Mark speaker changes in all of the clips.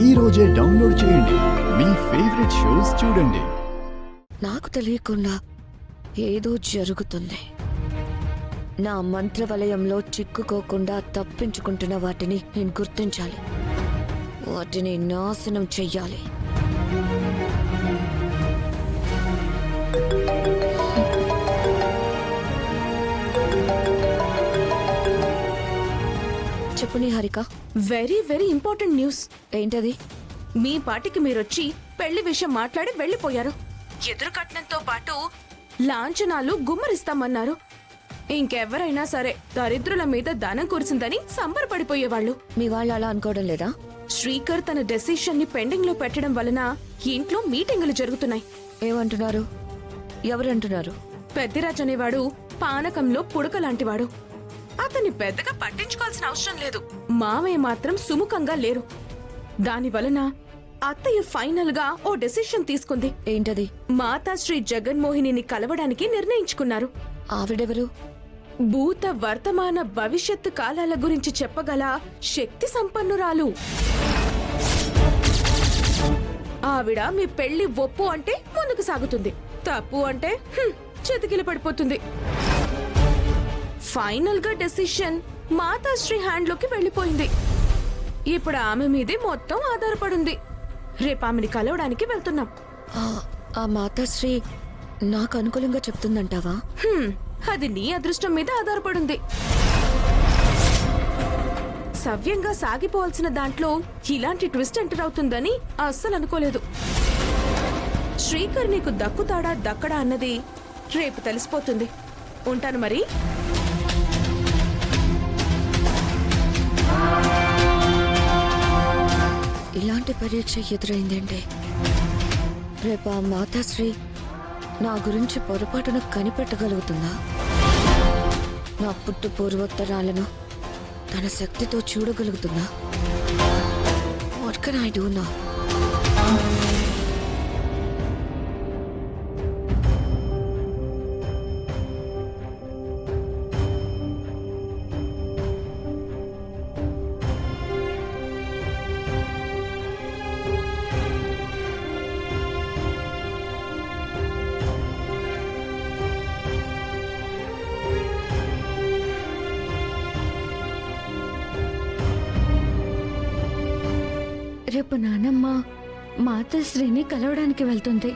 Speaker 1: ఈ రోజే డౌన్లోడ్ చేయండి. మీ ఫేవరెట్ షోస్ చూడండి.
Speaker 2: నాకు తెలియకుండా ఏదో జరుగుతుంది. నా మంత్ర వలయంలో చిక్కుకోకుండా తప్పించుకుంటున్న వాటిని నేను గుర్తించాలి. వాటిని నాశనం చెయ్యాలి. చెప్పు Niharika.
Speaker 3: Very very important news.
Speaker 2: ఏంటది?
Speaker 3: మీ పాటికి మీరొచ్చి పెళ్లి విషయం మాట్లాడి వెళ్లిపోయారు. ఎదురు కట్నంతో పాటు లాంఛనాలు గుమ్మరిస్తామన్నారు. ఇంకెవరైనా సరే దరిద్రుల మీద దానం కురిసిందని సంబరపడిపోయేవాళ్ళు.
Speaker 2: మీ వాళ్ళు అలా అనుకోవడం లేదా?
Speaker 3: శ్రీకర్ తన డెసిషన్ ని పెండింగ్ లో పెట్టడం వలన ఇంట్లో మీటింగులు జరుగుతున్నాయి.
Speaker 2: ఏమంటున్నారు? ఎవరంటున్నారు?
Speaker 3: పెద్దిరాజ్ అనేవాడు పానకంలో పుడక లాంటివాడు. అతన్ని పెద్దగా పట్టించుకోవాల్సిన అవసరం లేదు. మామయ్య మాత్రం సుముఖంగా లేరు. దాని వలన అత్తయ్య ఫైనల్ గా ఓ డెసిషన్ తీసుకుంది.
Speaker 2: ఏంటది?
Speaker 3: మాతాశ్రీ జగన్మోహినిని కలవడానికి నిర్ణయించుకున్నారు.
Speaker 2: ఆవిడెవరు?
Speaker 3: భూత వర్తమాన భవిష్యత్తు కాలాల గురించి చెప్పగల శక్తి సంపన్నురాలు. ఆవిడ మీ పెళ్లి ఒప్పు అంటే ముందుకు సాగుతుంది, తప్పు అంటే చేతికిల పడిపోతుంది. ఫైనల్ గా డెసిషన్ మాతాశ్రీ హ్యాండ్ లోకి వెళ్లిపోయింది. ఇప్పుడు ఆమె మీదే మొత్తం ఆధారపడుంది. రేపు ఆమెని కలవడానికి వెళ్తున్నాం.
Speaker 2: ఆ మాతాశ్రీ నాకు అనుకూలంగా చెప్తుందంటావా?
Speaker 3: అది నీ అదృష్టం మీద ఆధారపడుంది. సవ్యంగా సాగిపోవాల్సిన దాంట్లో ఇలాంటి ట్విస్ట్ ఎంటర్ అవుతుందని అస్సలు అనుకోలేదు. శ్రీకర్ నీకు దక్కుతాడా దక్కడా అన్నది రేపు తెలిసిపోతుంది. ఉంటాను మరి.
Speaker 2: ఇలాంటి పరీక్ష ఎదురైందంటే రేపు ఆ మాతాశ్రీ నా గురించి పొరపాటున కనిపెట్టగలుగుతుందా? నా పుట్టు పూర్వోత్తరాలను తన శక్తితో చూడగలుగుతుందా? What can I do now?
Speaker 4: రేపు నానమ్మ మాతాశ్రీని కలవడానికి వెళ్తుంది.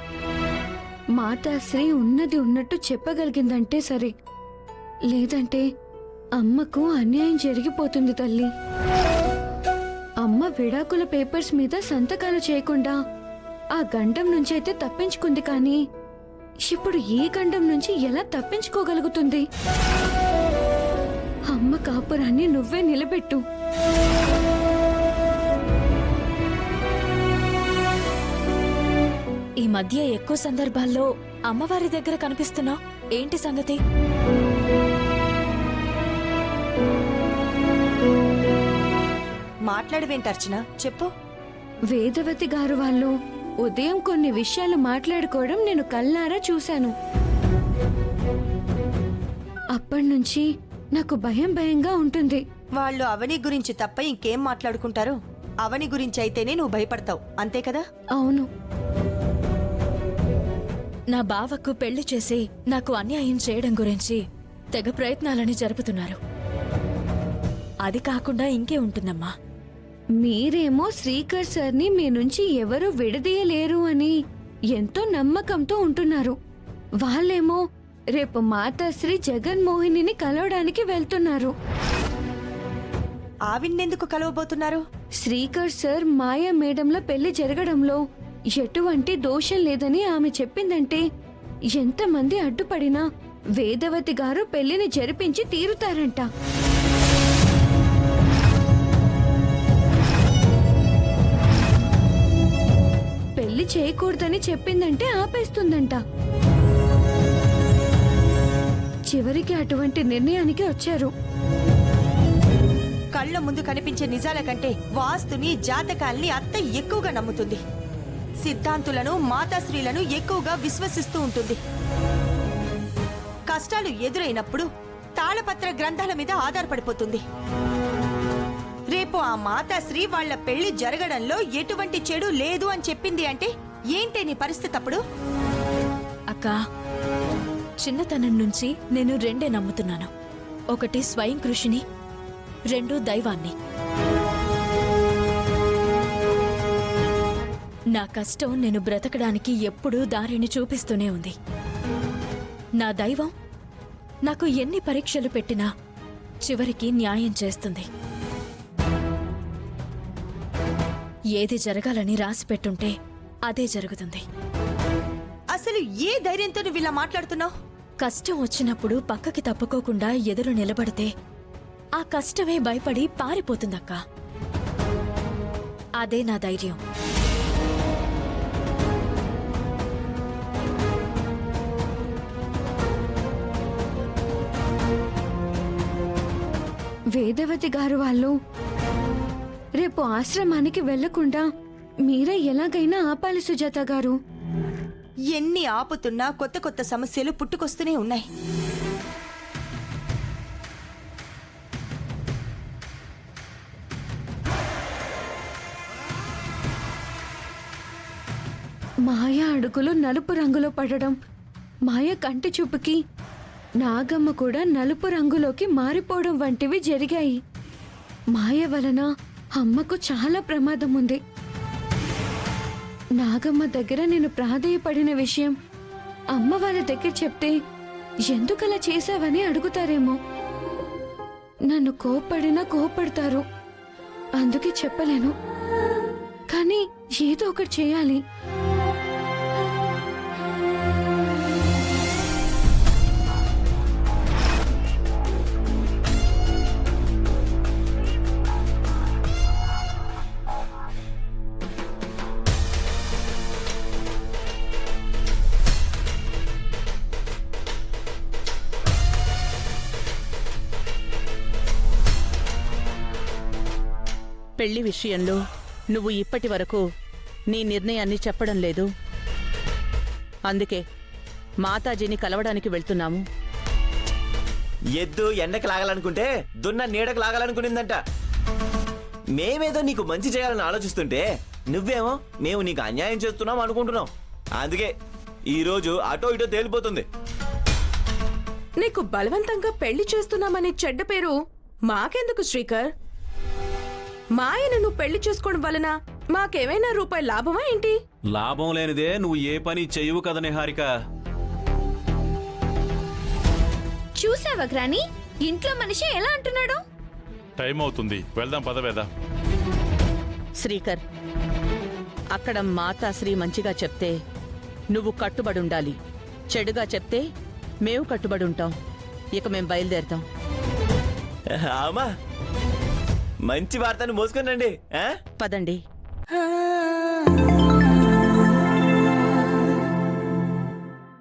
Speaker 4: మాతాశ్రీ ఉన్నది ఉన్నట్టు చెప్పగలిగిందంటే సరే, లేదంటే అమ్మకు అన్యాయం జరిగిపోతుంది తల్లి. అమ్మ విడాకుల పేపర్స్ మీద సంతకాలు చేయకుండా ఆ గండం నుంచి అయితే తప్పించుకుంది, కానీ ఇప్పుడు ఈ గండం నుంచి ఎలా తప్పించుకోగలుగుతుంది? అమ్మ కాపురాన్ని నువ్వే నిలబెట్టు.
Speaker 5: ఈ మధ్య ఎక్కువ సందర్భాల్లో అమ్మవారి దగ్గర కనిపిస్తున్నావు, ఏంటి సంగతి?
Speaker 6: మాట్లాడవేంటర్చన, చెప్పు.
Speaker 4: వేదవతి గారు వాళ్ళు ఉదయం కొన్ని విషయాలు మాట్లాడుకోవడం నేను కళ్ళారా చూశాను. అప్పటినుంచి నాకు భయం భయంగా ఉంటుంది.
Speaker 6: వాళ్ళు అవని గురించి తప్ప ఇంకేం మాట్లాడుకుంటారు? అవని గురించి అయితేనే నువ్వు భయపడతావు, అంతే కదా?
Speaker 4: అవును.
Speaker 5: నా బావకు పెళ్లి చేసి నాకు అన్యాయం చేయడం గురించి తెగ ప్రయత్నాలని జరుపుతున్నారు. అది కాకుండా ఇంకే ఉంటుందమ్మా.
Speaker 4: మీరేమో శ్రీకర్ సార్ని మీ నుంచి ఎవరూ విడదీయలేరు అని ఎంతో నమ్మకంతో ఉంటున్నారు. వాళ్ళేమో రేపు మాతాశ్రీ జగన్మోహినిని కలవడానికి వెళ్తున్నారు.
Speaker 6: ఆవిన్నెందుకు కలవబోతున్నారు?
Speaker 4: శ్రీకర్ సార్ మాయా మేడంల పెళ్లి జరగడంలో ఎటువంటి దోషం లేదని ఆమె చెప్పిందంటే ఎంతమంది అడ్డుపడినా వేదవతి గారు పెళ్లిని జరిపించి తీరుతారంట. పెళ్లి చేయకూడదని చెప్పిందంటే ఆపేస్తుందంట. చివరికి అటువంటి నిర్ణయానికి వచ్చారు.
Speaker 6: కళ్ళ ముందు కనిపించే నిజాల కంటే వాస్తుని, జాతకాల్ని అత్త ఎక్కువగా నమ్ముతుంది. సిద్ధాంతులను, మాతాశ్రీలను ఎక్కువగా విశ్వసిస్తూ ఉంటుంది. కష్టాలు ఎదురైనప్పుడు తాళపత్ర గ్రంథాల మీద ఆధారపడిపోతుంది. రేపు ఆ మాతాశ్రీ వాళ్ళ పెళ్లి జరగడంలో ఎటువంటి చెడు లేదు అని చెప్పింది అంటే ఏంటి నీ పరిస్థితి అప్పుడు?
Speaker 5: అక్క, చిన్నతనం నుంచి నేను రెండే నమ్ముతున్నాను. ఒకటి స్వయం కృషిని, రెండు దైవాన్ని. నా కష్టం నేను బ్రతకడానికి ఎప్పుడూ దారిని చూపిస్తూనే ఉంది. నా దైవం నాకు ఎన్ని పరీక్షలు పెట్టినా చివరికి న్యాయం చేస్తుంది. ఏది జరగాలని రాసిపెట్టుంటే అదే జరుగుతుంది.
Speaker 6: అసలు ఏ ధైర్యంతో నువ్వు ఇలా మాట్లాడుతున్నావు?
Speaker 5: కష్టం వచ్చినప్పుడు పక్కకి తప్పుకోకుండా ఎదురు నిలబడితే ఆ కష్టమే భయపడి పారిపోతుందక్క. అదే నా ధైర్యం.
Speaker 4: వేదవతి గారు వాళ్ళు రేపు ఆశ్రమానికి వెళ్లకుండా మీరే ఎలాగైనా ఆపాలి సుజాత గారు.
Speaker 6: ఎన్ని ఆపుతున్నా కొత్త కొత్త సమస్యలు పుట్టుకొస్తూనే ఉన్నాయి.
Speaker 4: మాయ అడుగులు నలుపు రంగులో పడడం, మాయ కంటి చూపుకి నాగమ్మ కూడా నలుపు రంగులోకి మారిపోవడం వంటివి జరిగాయి. మాయ వలన అమ్మకు చాలా ప్రమాదం ఉంది. నాగమ్మ దగ్గర నేను ప్రాధేయపడిన విషయం అమ్మ వాళ్ళ దగ్గర చెప్తే ఎందుకలా చేశావని అడుగుతారేమో. నన్ను కోప్పడినా కోప్పడతారు. అందుకే చెప్పలేను. కానీ ఏదో ఒకటి చేయాలి.
Speaker 7: పెళ్లి విషయంలో నువ్వు ఇప్పటి వరకు నీ నిర్ణయాన్ని చెప్పడం లేదు. అందుకే మాతాజీని కలవడానికి వెళ్తున్నాము.
Speaker 8: ఎద్దు ఎండకి లాగాలనుకుంటే దున్న నీడకు లాగాలనుకునిందంట. మేమేదో నీకు మంచి చేయాలని ఆలోచిస్తుంటే నువ్వేమో మేము నీకు అన్యాయం చేస్తున్నాం అనుకుంటున్నాం. అందుకే ఈరోజు అటో ఇటో తేలిపోతుంది.
Speaker 3: నీకు బలవంతంగా పెళ్లి చేస్తున్నామనే చెడ్డ పేరు మాకెందుకు శ్రీకర్? మాయను నువ్వు పెళ్లి చేసుకోవడం వలన మాకేమైనా రూపాయి లాభమా ఏంటి?
Speaker 9: లాభం లేనిదే నువ్వు ఏ పని చెయ్యవు కదా నిహారిక.
Speaker 4: చూసావా గ్రాని, ఇంట్లో మనిషి ఎలా అంటున్నాడు?
Speaker 10: టైం అవుతుంది, వెళ్దాం పదవేదా.
Speaker 7: శ్రీకర్, అక్కడ మాతాశ్రీ మంచిగా చెప్తే నువ్వు కట్టుబడుండాలి. చెడుగా చెప్తే మేము కట్టుబడుంటాం. ఇక మేం బయలుదేరుతాం.
Speaker 8: అమ్మా, మంచి వార్తను మోసుకునండి.
Speaker 7: పదండి.
Speaker 6: ఆ